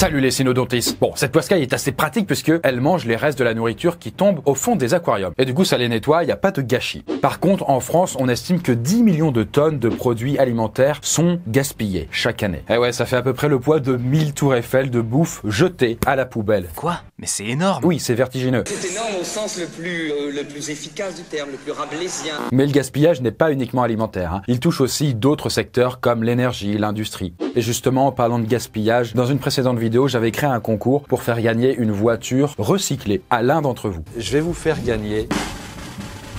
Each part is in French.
Salut les cynodontistes. Bon, cette poiscaille est assez pratique puisque elle mange les restes de la nourriture qui tombe au fond des aquariums. Et du coup, ça les nettoie, il n'y a pas de gâchis. Par contre, en France, on estime que 10 millions de tonnes de produits alimentaires sont gaspillés chaque année. Et ouais, ça fait à peu près le poids de 1000 tours Eiffel de bouffe jetée à la poubelle. Quoi? Mais c'est énorme. Oui, c'est vertigineux. C'est énorme au sens le plus efficace du terme, le plus rabelaisien. Mais le gaspillage n'est pas uniquement alimentaire, hein. Il touche aussi d'autres secteurs comme l'énergie, l'industrie. Et justement, en parlant de gaspillage, dans une précédente vidéo, j'avais créé un concours pour faire gagner une voiture recyclée à l'un d'entre vous. Je vais vous faire gagner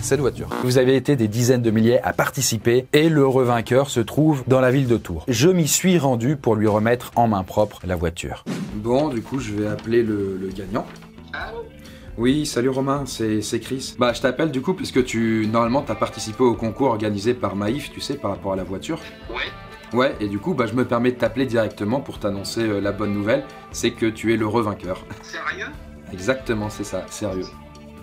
cette voiture. Vous avez été des dizaines de milliers à participer et l'heureux vainqueur se trouve dans la ville de Tours. Je m'y suis rendu pour lui remettre en main propre la voiture. Bon, du coup, je vais appeler le gagnant. Allô? Oui, salut Romain, c'est Chris. Bah, je t'appelle du coup puisque normalement, t'as participé au concours organisé par Maïf, tu sais, par rapport à la voiture. Ouais. Ouais, et du coup, bah, je me permets de t'appeler directement pour t'annoncer la bonne nouvelle, c'est que tu es l'heureux vainqueur. Sérieux? Exactement, c'est ça, sérieux.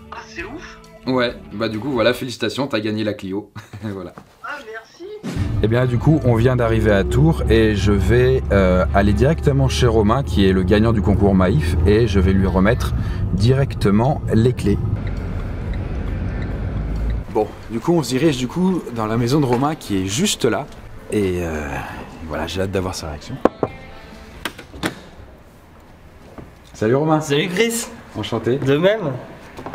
Ah, c'est ouf. Ouais, bah du coup, voilà, félicitations, t'as gagné la Clio. Voilà. Ah, merci. Et bien du coup, on vient d'arriver à Tours et je vais aller directement chez Romain, qui est le gagnant du concours Maïf, et je vais lui remettre directement les clés. Bon, du coup, on se dirige dans la maison de Romain qui est juste là. Et voilà, j'ai hâte d'avoir sa réaction. Salut Romain. Salut Chris. Enchanté. De même.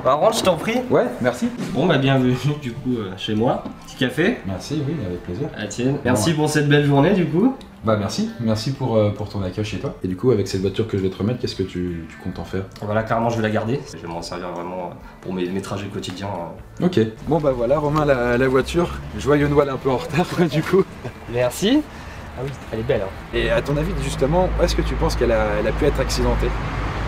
Bah rentre, je t'en prie. Ouais, merci. Bon bah bienvenue du coup chez moi. Petit café. Merci, oui, avec plaisir. Ah tienne. Merci pour cette belle journée du coup. Bah merci pour ton accueil chez toi. Et du coup, avec cette voiture que je vais te remettre, qu'est-ce que tu comptes en faire? Voilà, clairement je vais la garder. Je vais m'en servir vraiment pour mes trajets quotidiens. Ok. Bon bah voilà Romain, la voiture. Joyeux Noël un peu en retard du coup. Merci. Ah oui, elle est belle hein. Et à ton avis justement, où est-ce que tu penses qu'elle a pu être accidentée?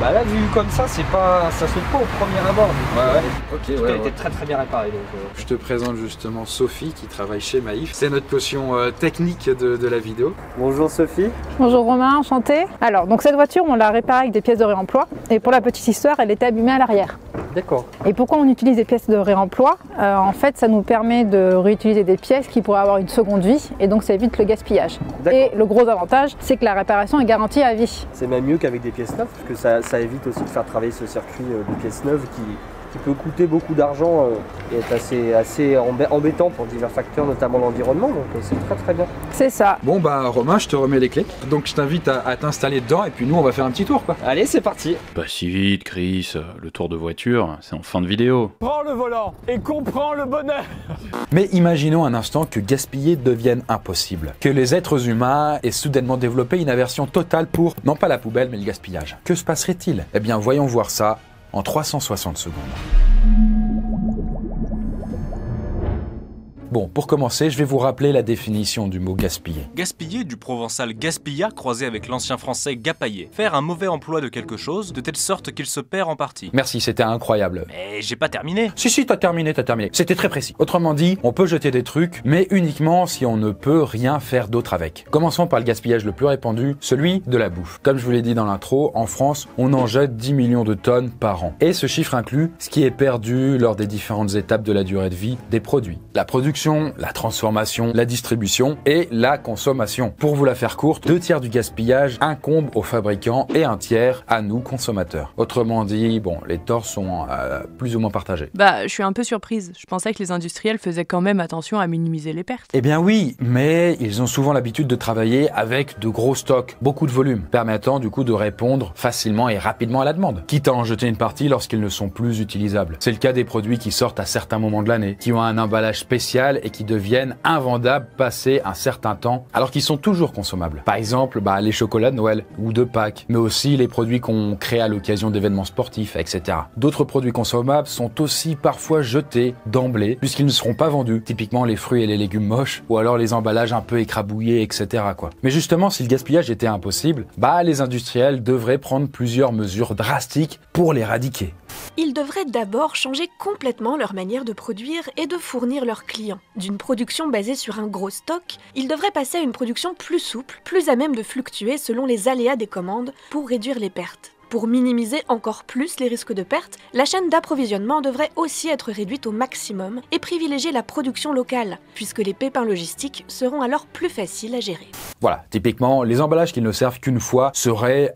Bah là vu comme ça, ça saute pas au premier abord. Ouais. Ok, Tout a été très bien réparé donc. Je te présente justement Sophie qui travaille chez Maïf. C'est notre caution technique de la vidéo. Bonjour Sophie. Bonjour Romain, enchanté. Alors, donc cette voiture, on l'a réparée avec des pièces de réemploi. Et pour la petite histoire, elle était abîmée à l'arrière. D'accord. Et pourquoi on utilise des pièces de réemploi? En fait, ça nous permet de réutiliser des pièces qui pourraient avoir une seconde vie. Et donc, ça évite le gaspillage. Et le gros avantage, c'est que la réparation est garantie à vie. C'est même mieux qu'avec des pièces neuves, parce que ça évite aussi de faire travailler ce circuit de pièces neuves qui peut coûter beaucoup d'argent et être assez embêtant pour divers facteurs, notamment l'environnement, donc c'est très bien. C'est ça. Bon bah Romain, je te remets les clés. Donc je t'invite à t'installer dedans et puis nous on va faire un petit tour quoi. Allez, c'est parti. Pas si vite, Chris. Le tour de voiture, c'est en fin de vidéo. Prends le volant et comprends le bonheur. Mais imaginons un instant que gaspiller devienne impossible. Que les êtres humains aient soudainement développé une aversion totale pour, non pas la poubelle, mais le gaspillage. Que se passerait-il? Eh bien voyons voir ça en 360 secondes. Bon, pour commencer, je vais vous rappeler la définition du mot gaspiller. Gaspiller, du provençal gaspilla croisé avec l'ancien français gapailler. Faire un mauvais emploi de quelque chose de telle sorte qu'il se perd en partie. Merci, c'était incroyable. Mais j'ai pas terminé. Si, t'as terminé. C'était très précis. Autrement dit, on peut jeter des trucs, mais uniquement si on ne peut rien faire d'autre avec. Commençons par le gaspillage le plus répandu, celui de la bouffe. Comme je vous l'ai dit dans l'intro, en France, on en jette 10 millions de tonnes par an. Et ce chiffre inclut ce qui est perdu lors des différentes étapes de la durée de vie des produits. La production, la transformation, la distribution et la consommation. Pour vous la faire courte, 2/3 du gaspillage incombe aux fabricants et 1/3 à nous consommateurs. Autrement dit, bon, les torts sont plus ou moins partagés. Bah, je suis un peu surprise. Je pensais que les industriels faisaient quand même attention à minimiser les pertes. Eh bien oui, mais ils ont souvent l'habitude de travailler avec de gros stocks, beaucoup de volume, permettant du coup de répondre facilement et rapidement à la demande, quitte à en jeter une partie lorsqu'ils ne sont plus utilisables. C'est le cas des produits qui sortent à certains moments de l'année, qui ont un emballage spécial et qui deviennent invendables passé un certain temps, alors qu'ils sont toujours consommables. Par exemple, les chocolats de Noël ou de Pâques, mais aussi les produits qu'on crée à l'occasion d'événements sportifs, etc. D'autres produits consommables sont aussi parfois jetés d'emblée, puisqu'ils ne seront pas vendus, typiquement les fruits et les légumes moches, ou alors les emballages un peu écrabouillés, etc. Mais justement, si le gaspillage était impossible, les industriels devraient prendre plusieurs mesures drastiques pour l'éradiquer. Ils devraient d'abord changer complètement leur manière de produire et de fournir leurs clients. D'une production basée sur un gros stock, ils devraient passer à une production plus souple, plus à même de fluctuer selon les aléas des commandes pour réduire les pertes. Pour minimiser encore plus les risques de perte, la chaîne d'approvisionnement devrait aussi être réduite au maximum et privilégier la production locale, puisque les pépins logistiques seront alors plus faciles à gérer. Voilà, typiquement, les emballages qui ne servent qu'une fois seraient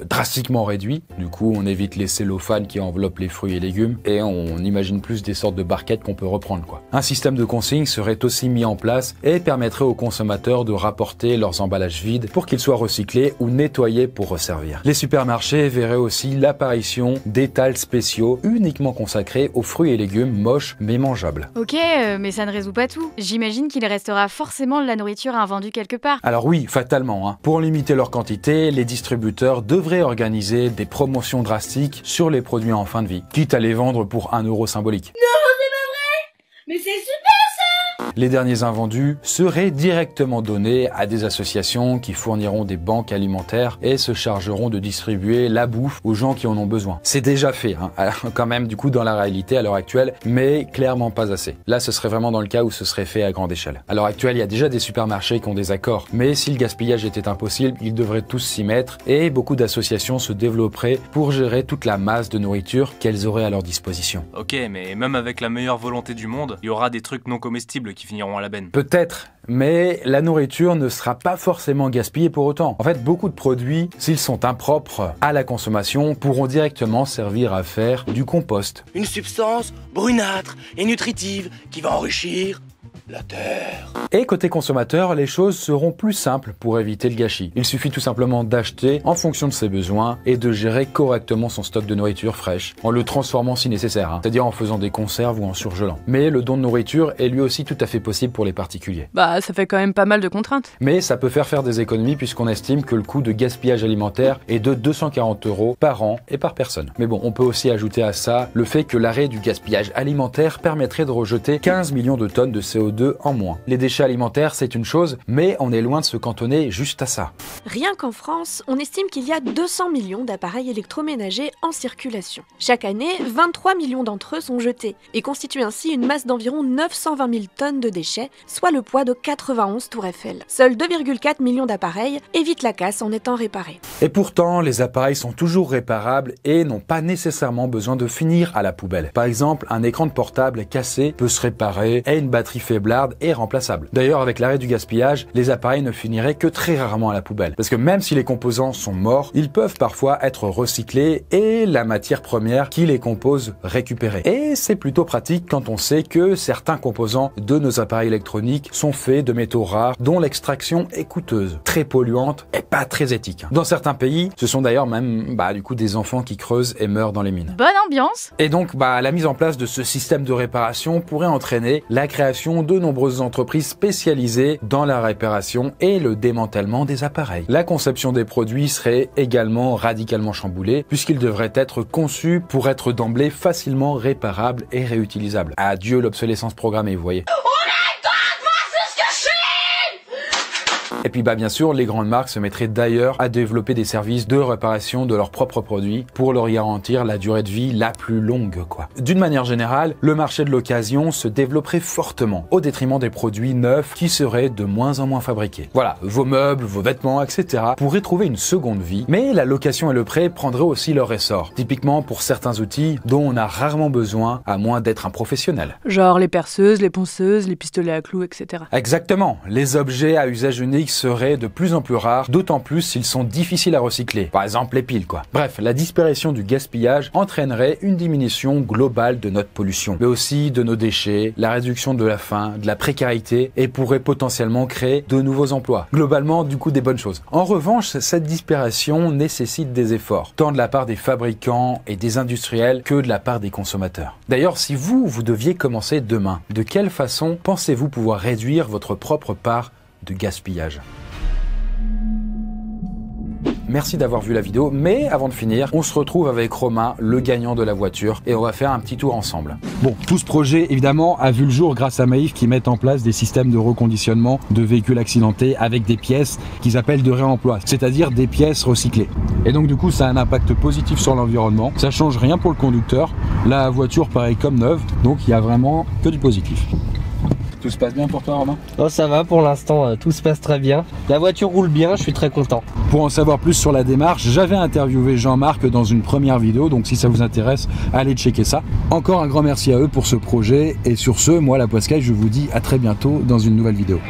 drastiquement réduits. Du coup, on évite les cellophanes qui enveloppent les fruits et légumes et on imagine plus des sortes de barquettes qu'on peut reprendre, quoi. Un système de consigne serait aussi mis en place et permettrait aux consommateurs de rapporter leurs emballages vides pour qu'ils soient recyclés ou nettoyés pour resservir. Les supermarchés verraient aussi l'apparition d'étals spéciaux uniquement consacrés aux fruits et légumes moches mais mangeables. Ok, mais ça ne résout pas tout. J'imagine qu'il restera forcément de la nourriture invendue quelque part. Alors oui, fatalement, hein. Pour limiter leur quantité, les distributeurs devraient organiser des promotions drastiques sur les produits en fin de vie, quitte à les vendre pour 1 euro symbolique. Non, c'est pas vrai! Mais c'est super ça! Les derniers invendus seraient directement donnés à des associations qui fourniront des banques alimentaires et se chargeront de distribuer la bouffe aux gens qui en ont besoin. C'est déjà fait, hein, quand même du coup dans la réalité à l'heure actuelle, mais clairement pas assez. Là, ce serait vraiment dans le cas où ce serait fait à grande échelle. À l'heure actuelle, il y a déjà des supermarchés qui ont des accords, mais si le gaspillage était impossible, ils devraient tous s'y mettre et beaucoup d'associations se développeraient pour gérer toute la masse de nourriture qu'elles auraient à leur disposition. Ok, mais même avec la meilleure volonté du monde, il y aura des trucs non comestibles qui finiront à la benne. Peut-être, mais la nourriture ne sera pas forcément gaspillée pour autant. En fait, beaucoup de produits, s'ils sont impropres à la consommation, pourront directement servir à faire du compost. Une substance brunâtre et nutritive qui va enrichir la terre. Et côté consommateur, les choses seront plus simples pour éviter le gâchis. Il suffit tout simplement d'acheter en fonction de ses besoins et de gérer correctement son stock de nourriture fraîche, en le transformant si nécessaire, c'est-à-dire en faisant des conserves ou en surgelant. Mais le don de nourriture est lui aussi tout à fait possible pour les particuliers. Bah, ça fait quand même pas mal de contraintes. Mais ça peut faire des économies puisqu'on estime que le coût de gaspillage alimentaire est de 240 € par an et par personne. Mais bon, on peut aussi ajouter à ça le fait que l'arrêt du gaspillage alimentaire permettrait de rejeter 15 millions de tonnes de CO2 en moins. Les déchets alimentaires, c'est une chose, mais on est loin de se cantonner juste à ça. Rien qu'en France, on estime qu'il y a 200 millions d'appareils électroménagers en circulation. Chaque année, 23 millions d'entre eux sont jetés et constituent ainsi une masse d'environ 920 000 tonnes de déchets, soit le poids de 91 tours Eiffel. Seuls 2,4 millions d'appareils évitent la casse en étant réparés. Et pourtant, les appareils sont toujours réparables et n'ont pas nécessairement besoin de finir à la poubelle. Par exemple, un écran de portable cassé peut se réparer et une batterie faiblarde est remplaçable. D'ailleurs, avec l'arrêt du gaspillage, les appareils ne finiraient que très rarement à la poubelle. Parce que même si les composants sont morts, ils peuvent parfois être recyclés et la matière première qui les compose récupérée. Et c'est plutôt pratique quand on sait que certains composants de nos appareils électroniques sont faits de métaux rares dont l'extraction est coûteuse, très polluante et pas très éthique. Dans certains pays, ce sont d'ailleurs même du coup des enfants qui creusent et meurent dans les mines. Bonne ambiance! Et donc la mise en place de ce système de réparation pourrait entraîner la création de nombreuses entreprises spécialisées dans la réparation et le démantèlement des appareils. La conception des produits serait également radicalement chamboulée puisqu'ils devraient être conçus pour être d'emblée facilement réparables et réutilisables. Adieu l'obsolescence programmée, vous voyez. Et puis bien sûr, les grandes marques se mettraient d'ailleurs à développer des services de réparation de leurs propres produits pour leur garantir la durée de vie la plus longue, quoi. D'une manière générale, le marché de l'occasion se développerait fortement au détriment des produits neufs qui seraient de moins en moins fabriqués. Voilà, vos meubles, vos vêtements, etc. pourraient trouver une seconde vie, mais la location et le prêt prendraient aussi leur essor. Typiquement pour certains outils dont on a rarement besoin à moins d'être un professionnel. Genre les perceuses, les ponceuses, les pistolets à clous, etc. Exactement. Les objets à usage unique seraient de plus en plus rares, d'autant plus s'ils sont difficiles à recycler. Par exemple les piles, quoi. Bref, la disparition du gaspillage entraînerait une diminution globale de notre pollution, mais aussi de nos déchets, la réduction de la faim, de la précarité et pourrait potentiellement créer de nouveaux emplois. Globalement, du coup, des bonnes choses. En revanche, cette disparition nécessite des efforts, tant de la part des fabricants et des industriels que de la part des consommateurs. D'ailleurs, si vous deviez commencer demain, de quelle façon pensez-vous pouvoir réduire votre propre part de gaspillage? Merci d'avoir vu la vidéo, mais avant de finir, on se retrouve avec Romain, le gagnant de la voiture, et on va faire un petit tour ensemble. Bon, tout ce projet, évidemment, a vu le jour grâce à Maïf qui met en place des systèmes de reconditionnement de véhicules accidentés avec des pièces qu'ils appellent de réemploi, c'est-à-dire des pièces recyclées. Et donc du coup, ça a un impact positif sur l'environnement, ça change rien pour le conducteur, la voiture paraît comme neuve, donc il y a vraiment que du positif. Tout se passe bien pour toi, Romain? Oh, ça va pour l'instant, tout se passe très bien. La voiture roule bien, je suis très content. Pour en savoir plus sur la démarche, j'avais interviewé Jean-Marc dans une première vidéo, donc si ça vous intéresse, allez checker ça. Encore un grand merci à eux pour ce projet, et sur ce, moi la Poiscaille, je vous dis à très bientôt dans une nouvelle vidéo.